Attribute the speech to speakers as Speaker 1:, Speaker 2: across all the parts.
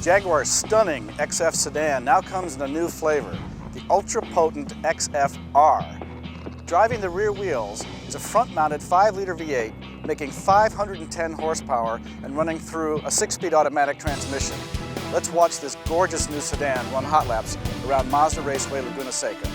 Speaker 1: Jaguar's stunning XF sedan now comes in a new flavor, the ultra-potent XFR. Driving the rear wheels is a front-mounted 5-liter V8 making 510 horsepower and running through a 6-speed automatic transmission. Let's watch this gorgeous new sedan run hot laps around Mazda Raceway, Laguna Seca.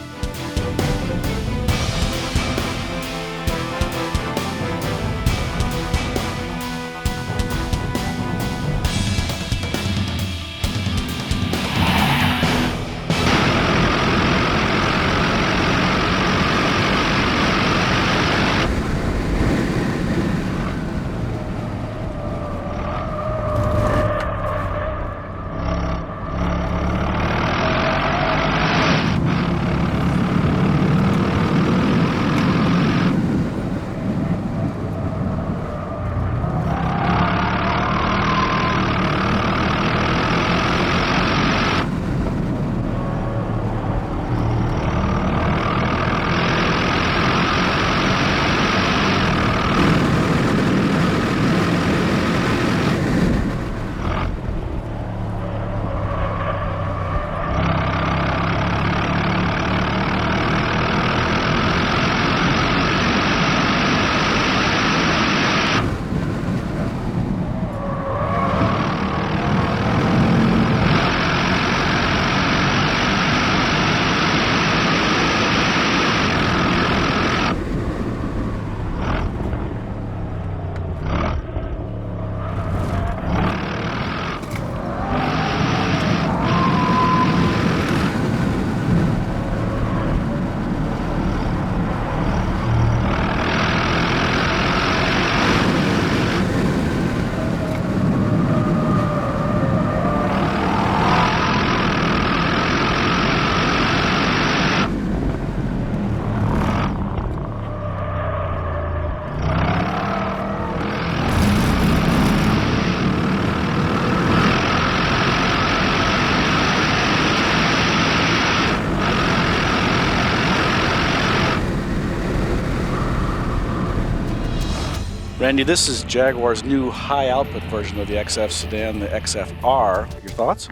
Speaker 1: Randy, this is Jaguar's new high-output version of the XF sedan, the XFR. Your thoughts?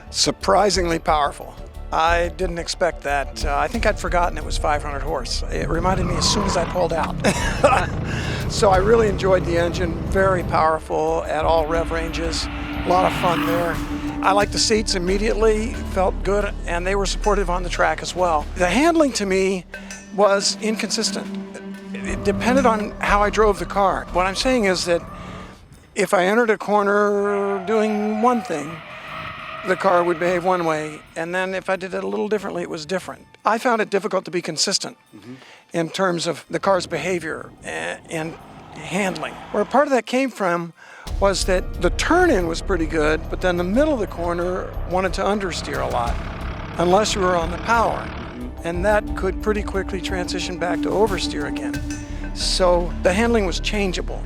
Speaker 2: Surprisingly powerful. I didn't expect that. I think I'd forgotten it was 500 horse. It reminded me as soon as I pulled out. So I really enjoyed the engine. Very powerful at all rev ranges. A lot of fun there. I liked the seats immediately, felt good, and they were supportive on the track as well. The handling to me was inconsistent. It depended on how I drove the car. What I'm saying is that if I entered a corner doing one thing, the car would behave one way, and then if I did it a little differently, it was different. I found it difficult to be consistent in terms of the car's behavior and handling. Where part of that came from was that the turn-in was pretty good, but then the middle of the corner wanted to understeer a lot, unless you were on the power. And that could pretty quickly transition back to oversteer again. So the handling was changeable.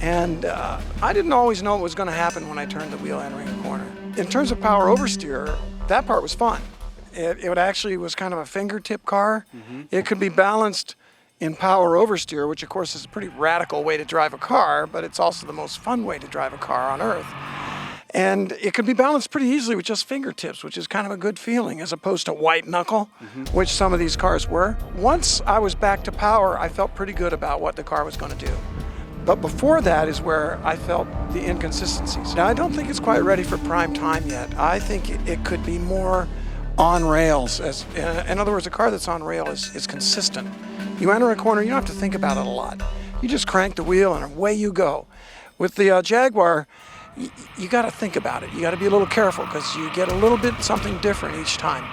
Speaker 2: And I didn't always know what was going to happen when I turned the wheel entering a corner. In terms of power oversteer, that part was fun. It actually was kind of a fingertip car. It could be balanced in power oversteer, which of course is a pretty radical way to drive a car, but it's also the most fun way to drive a car on Earth. And it could be balanced pretty easily with just fingertips, which is kind of a good feeling, as opposed to white knuckle, which some of these cars were. Once I was back to power, I felt pretty good about what the car was going to do. But before that is where I felt the inconsistencies. Now, I don't think it's quite ready for prime time yet. I think it could be more on rails. In other words, a car that's on rail is consistent. You enter a corner, you don't have to think about it a lot. You just crank the wheel and away you go. With the Jaguar, you got to think about it. You got to be a little careful because you get a little bit something different each time.